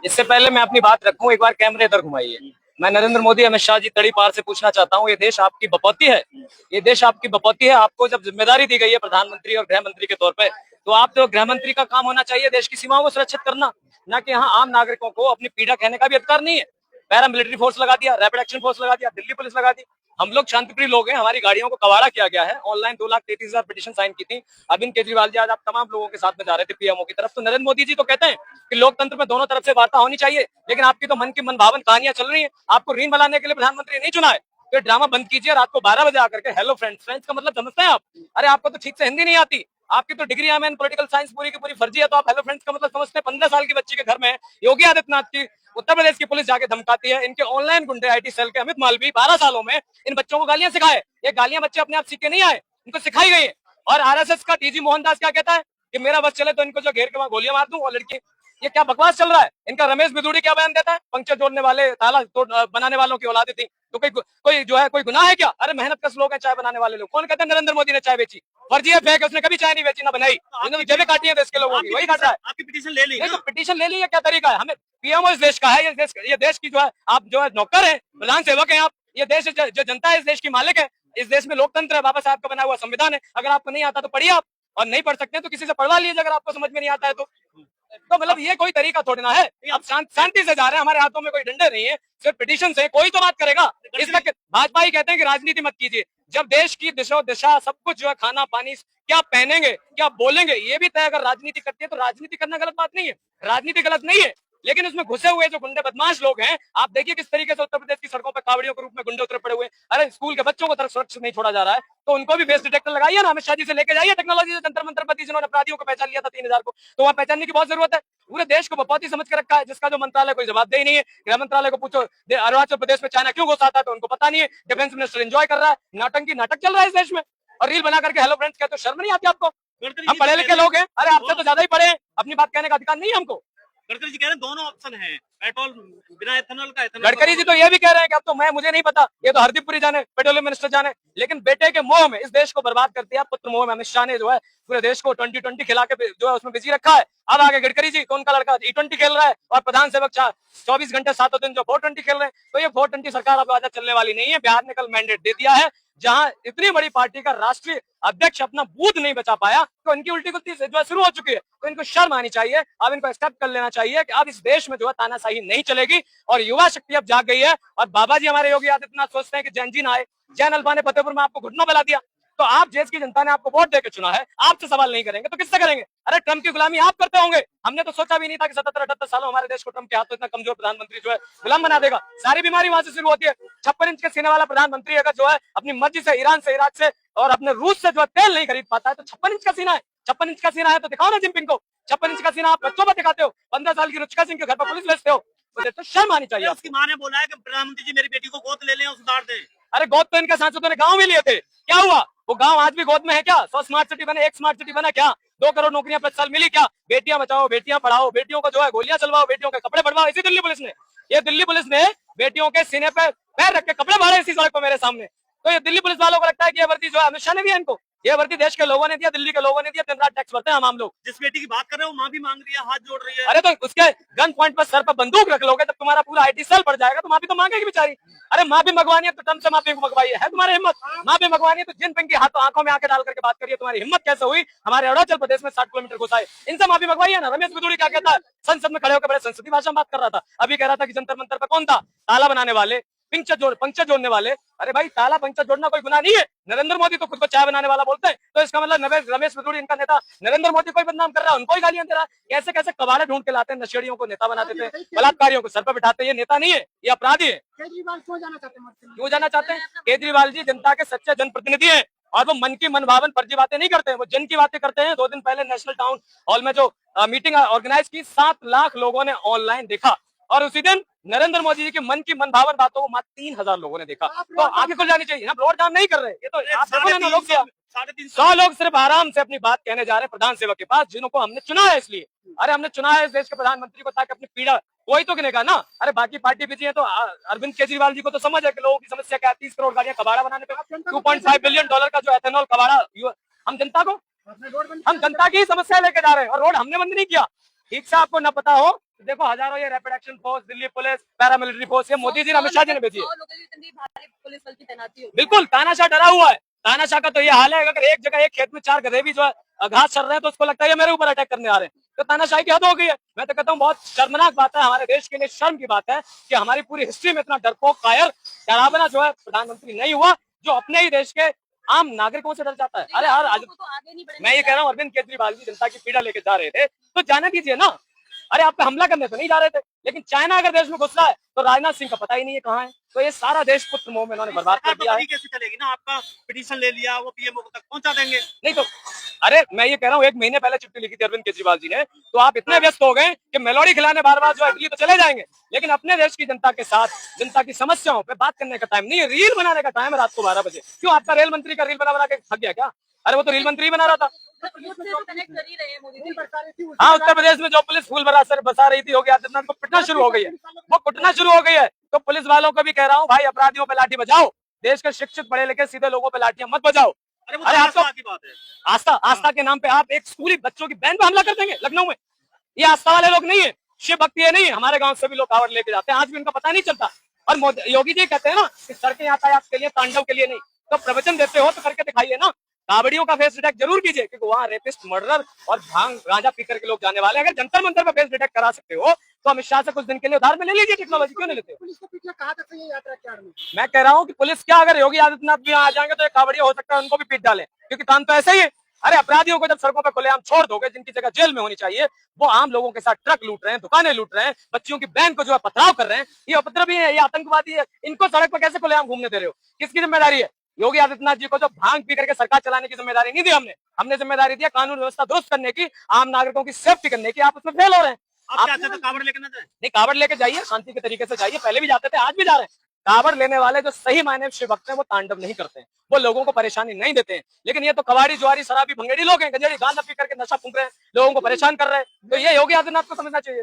इससे पहले मैं अपनी बात रखूं, एक बार कैमरे इधर घुमाइए। मैं नरेंद्र मोदी, अमित शाह जी तड़ी पार से पूछना चाहता हूं, ये देश आपकी बपौती है, ये देश आपकी बपौती है। आपको जब जिम्मेदारी दी गई है प्रधानमंत्री और गृह मंत्री के तौर पे, तो आप तो गृह मंत्री का काम होना चाहिए देश की सीमाओं को सुरक्षित करना, ना कि यहाँ आम नागरिकों को अपनी पीड़ा कहने का भी अधिकार नहीं है। पैरामिलिट्री फोर्स लगा दिया, रैपिड एक्शन फोर्स लगा दिया, दिल्ली पुलिस लगा दी। हम लोग शांतिप्रिय लोग हैं, हमारी गाड़ियों को कबाड़ा किया गया है, ऑनलाइन 2,33,000 पिटीशन साइन की थी। अरविंद केजरीवाल जी आज आप तमाम लोगों के साथ में जा रहे थे पीएमओ की तरफ, तो नरेंद्र मोदी जी तो कहते हैं कि लोकतंत्र में दोनों तरफ से वार्ता होनी चाहिए, लेकिन आपकी तो मन की मनभावन कहानियां चल रही है। आपको रीन बनाने के लिए प्रधानमंत्री नहीं चुना है, तो ये ड्रामा बंद कीजिए। रात को 12 बजे आकर के हेलो फ्रेंड्स, फ्रेंड्स का मतलब समझते हैं आप? अरे आपको तो ठीक से हिंदी नहीं आती, आपकी तो डिग्री है पॉलिटिकल साइंस पूरी की पूरी फर्जी है, तो आप हेलो फ्रेंड्स का मतलब समझते हैं? 15 साल की बच्ची के घर में योगी आदित्यनाथ की उत्तर प्रदेश की पुलिस जाके धमकाती है, इनके ऑनलाइन गुंडे आईटी सेल के अमित मालवी 12 सालों में इन बच्चों को गालियां सिखाए। ये गालियां बच्चे अपने आप सीख के नहीं आए, इनको सिखाई गई है। और आरएसएस का टीजी मोहनदास क्या कहता है कि मेरा बस चले तो इनको जो घेर के वहां गोलियां मार दूं। और लड़की, ये क्या बकवास चल रहा है? इनका रमेश बिदूड़ी क्या बयान देता है, पंक्चर जोड़ने वाले, ताला बनाने वालों की औलादे थी, तो कोई जो है कोई गुनाह है क्या? अरे मेहनत कश लोग हैं चाय बनाने वाले लोग। कौन कहता है नरेंद्र मोदी ने चाय बेची? फर्जी है, फेक है, उसने कभी चाय नहीं बेची ना बनाई, उन्होंने जेबें काटी है देश के लोगों की, वही काटा है। आपकी पिटीशन ले ली? नहीं तो पिटीशन ले ली है, क्या तरीका है? हमें पीएमओ इस देश का है, ये देश की जो है, आप जो है नौकर है, प्रधान सेवक है आप। ये देश जो जनता है इस देश की मालिक है, इस देश में लोकतंत्र है, बाबा साहब का बना हुआ संविधान है। अगर आपको नहीं आता तो पढ़िए आप, और नहीं पढ़ सकते तो किसी से पढ़वा लीजिए अगर आपको समझ में नहीं आता है तो मतलब ये कोई तरीका थोड़ी ना है। अब शांति से जा रहे हैं, हमारे हाथों में कोई डंडे नहीं है, सिर्फ पिटीशन से कोई तो बात करेगा। इस तक भाजपा ही कहते हैं कि राजनीति मत कीजिए, जब देश की दिशा सब कुछ जो है, खाना पानी, क्या पहनेंगे, क्या बोलेंगे, ये भी तय अगर राजनीति करती है, तो राजनीति करना गलत बात नहीं है, राजनीति गलत नहीं है। लेकिन उसमें घुसे हुए जो गुंडे बदमाश लोग हैं, आप देखिए किस तरीके से उत्तर प्रदेश की सड़कों पर कावड़ियों के रूप में गुंडे उतरे पड़े हुए। अरे स्कूल के बच्चों को तरफ सुरक्षित नहीं छोड़ा जा रहा है, तो उनको भी फेस डिटेक्टर लगाइए ना, अमित शाह जी से लेके जाइए टेक्नोलॉजी से, जंतर मंतर पर जिन्होंने अपराधियों को पहचान लिया था 3,000 को, तो वहां पहचानने की बहुत जरूरत है। पूरे देश को बपौती समझ के रखा है, जिसका जो मंत्रालय कोई जवाबदेही नहीं है। गृह मंत्रालय को पूछो अरुणाचल प्रदेश में चाइना क्यों घुसाता है, तो उनको पता नहीं है। डिफेंस मिनिस्टर एंजॉय कर रहा है, नाटक चल रहा है इस देश में, और रील बना करके हेलो फ्रेंड्स कहते हो, शर्म नहीं आती आपको? हम पढ़े लिखे लोग हैं, अरे आपसे तो ज्यादा ही पढ़े हैं, अपनी बात कहने का अधिकार नहीं है हमको। गडकरी जी कह रहे हैं दोनों ऑप्शन है, पेट्रोल बिना एथेनॉल का, एथेनॉल। गडकरी जी तो ये भी कह रहे हैं कि अब तो मुझे नहीं पता, ये तो हरदीप पुरी जाने, पेट्रोलियम मिनिस्टर जाने। लेकिन बेटे के मोह में इस देश को बर्बाद कर दिया, पुत्र मोह में अमित शाह ने जो है पूरे देश को 2020 खिला के जो है उसमें बिजी रखा है। अब आगे गडकरी जी, तो उनका लड़का E20 खेल रहा है, और प्रधान सेवक 24 घंटे 7 दिन जो 420 खेल रहे हैं। तो ये 420 सरकार अब आजा चलने वाली नहीं है। बिहार ने कल मैंडेट दे दिया है, जहां इतनी बड़ी पार्टी का राष्ट्रीय अध्यक्ष अपना बूथ नहीं बचा पाया, तो इनकी उल्टी गुल्ती जो शुरू हो चुकी है। तो इनको शर्म आनी चाहिए, अब इनको एक्सेप्ट कर लेना चाहिए कि अब इस देश में जो है तानाशाही नहीं चलेगी, और युवा शक्ति अब जाग गई है। और बाबा जी हमारे योगी आदित्यनाथ सोचते हैं कि जैन जी ना आए, जैन अल्फा ने फतेहपुर में आपको घुटनों बना दिया, तो आप देश की जनता ने आपको वोट देकर चुना है, आपसे सवाल नहीं करेंगे तो किससे करेंगे? अरे ट्रम्प की गुलामी आप करते होंगे, हमने तो सोचा भी नहीं था कि 77-78 सालों हमारे देश को ट्रम्प के हाथों इतना कमजोर प्रधानमंत्री जो है गुलाम बना देगा। सारी बीमारी वहां से शुरू होती है। 56 इंच के सीने वाला प्रधानमंत्री अगर जो है अपनी मर्जी से ईरान से, इराक से और अपने रूस से जो है तेल नहीं खरीद पाता है, तो 56 इंच का सीना है, 56 इंच का सीना है तो दिखाओ ना जिनपिंग को। 56 इंच का सीना आप बच्चों पर दिखाते हो, 15 साल की रुचिका सिंह के घर पर पुलिस भेजते हो, तो शर्म आनी चाहिए। उसकी माँ ने बोला है कि प्रधानमंत्री जी मेरी बेटी को गोद ले लें और सुधार दें। अरे गोद तो इनके सांसदों ने गांव में लिए थे, क्या हुआ? वो गांव आज भी गोद में है क्या? 100 स्मार्ट सिटी बने, 1 स्मार्ट सिटी बना क्या? 2 करोड़ नौकरियां 5 साल मिली क्या? बेटियां बचाओ, बेटियां पढ़ाओ, बेटियों को जो है गोलियां चलवाओ, बेटियों के कपड़े बढ़वाओ, इसी दिल्ली पुलिस ने, ये दिल्ली पुलिस ने बेटियों के सीने पे पैर रख के कपड़े फाड़े इसी सड़क पर मेरे सामने। तो ये दिल्ली पुलिस वालों को लगता है कि ये वर्दी जो है अमित शाह ने दिया इनको, ये वर्दी देश के लोगों ने दिया, दिल्ली के लोगों ने दिया, दिन रात टैक्स भरते हैं हम लोग। जिस बेटी की बात कर रहे हो माँ भी मांग रही है, हाथ जोड़ रही है। अरे तो उसके गन पॉइंट पर सर पर बंदूक रख लोगे, जब तुम्हारा पूरा आईटी सेल पड़ जाएगा तो माँ भी तो मांगेगी बेचारी। अरे माँ भी मंगवानी है तो ट्रम्प से माँ भी मंगवाई है तुम्हारी हिम्मत? माँ भी मंगवानी है तो जिनपिंग की हाथों आंखों में आंखें डाल करके बात करिए, तुम्हारी हिम्मत कैसे हुई हमारे अरुणाचल प्रदेश में 60 किलोमीटर घुसाए, इनसे माँ भी मंगवाई है ना। रमेश बिदूड़ी क्या कहता है, संसद में खड़े होकर बड़े संसदीय भाषण बात कर रहा था, अभी कह रहा था कि जंतर मंतर पर कौन था, ताला बनाने वाले, पंक्चर जोड़ने वाले। अरे भाई ताला पंक्चर जोड़ना कोई गुनाह नहीं है, नरेंद्र मोदी तो खुद को चाय बनाने वाला बोलते हैं, तो इसका मतलब रमेश बिदूड़ी इनका नेता नरेंद्र मोदी को बदनाम कर रहा है, उनको ही गालियां दे रहा है। कैसे कैसे कबाड़े ढूंढ के लाते हैं, नशेड़ियों को नेता बनाते थे, बलात्कारियों को सर पर बिठाते हैं। ये नेता नहीं है, ये अपराधी है। केजरीवाल क्यों जाना चाहते हैं? क्यों जाना चाहते हैं? केजरीवाल जी जनता के सच्चे जनप्रतिनिधि हैं, और वो मन की मनभावन फर्जी बातें नहीं करते हैं, वो जन की बातें करते हैं। 2 दिन पहले नेशनल टाउन हॉल में जो मीटिंग ऑर्गेनाइज की, 7 लाख लोगों ने ऑनलाइन देखा, और उसी दिन नरेंद्र मोदी जी की मन की मनभावन बातों को मात्र 3,000 लोगों ने देखा। तो आगे खुल जानी चाहिए ना, ब्लॉड जाम नहीं कर रहे, ये तो आप देखो ना, लोग 100 लोग सिर्फ आराम से अपनी बात कहने जा रहे हैं प्रधान सेवक के पास, जिनको हमने चुना है इसलिए। अरे हमने चुना है इस देश के प्रधानमंत्री को ताकि अपनी पीड़ा कोई तो गिनेगा ना। अरे बाकी पार्टी बिजी है, तो अरविंद केजरीवाल जी को तो समझ है कि लोगों की समस्या क्या है। 30 करोड़ गाड़ियां कबाड़ा बनाने पे 2.5 बिलियन डॉलर का जो एथेनॉल कबाड़ा, हम जनता की समस्या लेके जा रहे हैं, और रोड हमने बंद नहीं किया। ठीक से आपको न पता हो देखो हजारों ये rapid action force, Delhi police, paramilitary force, ये मोदी जी ने, अमित शाह जी ने भेजी है। पुलिस बल की तैनाती होगी। बिल्कुल, तानाशाह डरा हुआ है। तानाशाह का तो ये हाल है, अगर एक जगह एक खेत में 4 गधे भी जो है घास चल रहे हैं तो उसको लगता है ये मेरे ऊपर अटैक करने आ रहे हैं। तो तानाशाही की हद हो गई है। मैं तो कहता हूँ बहुत शर्मनाक बात है, हमारे देश के लिए शर्म की बात है कि हमारी पूरी हिस्ट्री में इतना डरपोक, कायर, डरावना जो है प्रधानमंत्री नहीं हुआ, जो अपने ही देश के आम नागरिकों से डर जाता है। अरे हर आज मैं ये कह रहा हूँ, अरविंद केजरीवाल जी जनता की पीड़ा लेके जा रहे थे तो जाने दीजिए ना। अरे आप पे हमला करने तो नहीं जा रहे थे, लेकिन चाइना अगर देश में घुस रहा है तो राजनाथ सिंह का पता ही नहीं है कहाँ है। तो ये सारा देश पुत्र मोह में इन्होंने बर्बाद कर दिया है। कैसे चलेगी ना, आपका पिटीशन ले लिया, वो पीएमओ तक पहुंचा देंगे। नहीं तो अरे मैं ये कह रहा हूँ, 1 महीने पहले चिट्ठी लिखी थी अरविंद केजरीवाल जी ने, तो आप इतने व्यस्त हो गए कि मेलोडी खिलाने बार बार जो है दिल्ली तो चले जाएंगे, लेकिन अपने देश की जनता के साथ, जनता की समस्याओं पे बात करने का टाइम नहीं है। रील बनाने का टाइम है रात को 12 बजे। क्यों आपका रेल मंत्री का रील बना के थक गया क्या? अरे वो तो रेल मंत्री बना रहा था। हाँ, उत्तर प्रदेश में जो पुलिस फूल बसा रही थी योगी आदित्यनाथ को पिटना शुरू हो गई है, वो कुटना शुरू हो गई है। तो पुलिस वालों को भी कह रहा हूँ, भाई अपराधियों पे लाठी बजाओ, देश के शिक्षित पढ़े लिखे सीधे लोगों पे लाठियां मत बजाओ। अरे आपको की बात है, आस्था के नाम पे आप एक स्कूली बच्चों की बहन पे हमला कर देंगे लखनऊ में। ये आस्था वाले लोग नहीं है, शिव भक्ति ये नहीं है। हमारे गांव से भी लोग कावड़ लेके जाते हैं, आज भी उनका पता नहीं चलता। और योगी जी कहते हैं ना कि सड़कें यातायात के लिए, तांडव के लिए नहीं। तो प्रवचन देते हो तो करके दिखाइए ना। कावड़ियों का फेस डिटेक्ट जरूर कीजिए, क्योंकि वहाँ रेपिस्ट, मर्डरर और भांग गांजा पीकर के लोग जाने वाले हैं। अगर जंतर मंतर पर फेस डिटेक्ट करा सकते हो तो अमित शाह से कुछ दिन के लिए उधार में ले लीजिए टेक्नोलॉजी, क्यों नहीं लेते? पुलिस को पीछे कहा था ये यात्रा क्या में? मैं कह रहा हूँ कि पुलिस क्या, अगर योगी आदित्यनाथ भी आ जाएंगे तो एक कावड़िया हो सकता है उनको भी पीट डालें, क्योंकि काम तो ऐसा ही है। अरे अपराधियों को जब सड़कों पर खुलेआम छोड़ दोगे, जिनकी जगह जेल में होनी चाहिए, वो आम लोगों के साथ ट्रक लूट रहे हैं, दुकानें लूट रहे हैं, बच्चियों की बैंक को जो है पथराव कर रहे हैं, ये उपद्रवी है, ये आतंकवादी है। इनको सड़क पर कैसे खुलेआम घूमने दे रहे हो? किसकी जिम्मेदारी है? योगी आदित्यनाथ जी को जो भांग पी करके सरकार चलाने की जिम्मेदारी नहीं दी हमने जिम्मेदारी दी कानून व्यवस्था दुरुस्त करने की, आम नागरिकों की सेफ्टी करने की। आप उसमें फेल हो रहे हैं। आप चाहते तो कावड़ लेके ना जाए? नहीं, कावड़ लेके जाइए, शांति के तरीके से जाइए। पहले भी जाते थे, आज भी जा रहे हैं। कावड़ लेने वाले जो सही मायने में शिव भक्त हैं, वो तांडव नहीं करते हैं, वो लोगों को परेशानी नहीं देते हैं। लेकिन ये तो कवाड़ी, जुआरी, शराबी, भंगेड़ी लोग हैं, गंजेड़ी गांजा पी करके नशा फूंक रहे हैं, लोगों को परेशान कर रहे हैं। तो ये योगी आदित्यनाथ को समझना चाहिए।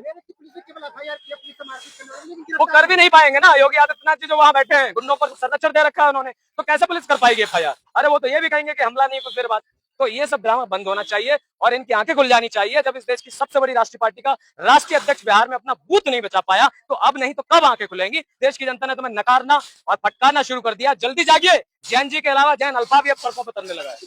वो कर भी नहीं पाएंगे ना। योगी आदित्यनाथ जी जो वहां बैठे हैं, गुंडों को संरक्षण दे रखा है उन्होंने, तो कैसे पुलिस कर पाएगी FIR? अरे वो तो ये भी कहेंगे कि हमला नहीं कुछ देर बाद। तो ये सब ड्रामा बंद होना चाहिए और इनकी आंखें खुल जानी चाहिए। जब इस देश की सबसे बड़ी राष्ट्रीय पार्टी का राष्ट्रीय अध्यक्ष बिहार में अपना बूथ नहीं बचा पाया, तो अब नहीं तो कब आंखें खुलेंगी? देश की जनता ने तुम्हें नकारना और फटकारना शुरू कर दिया। जल्दी जागिए। जैन जी के अलावा जैन अल्फा भी अब सड़कों पर तरने लगा है।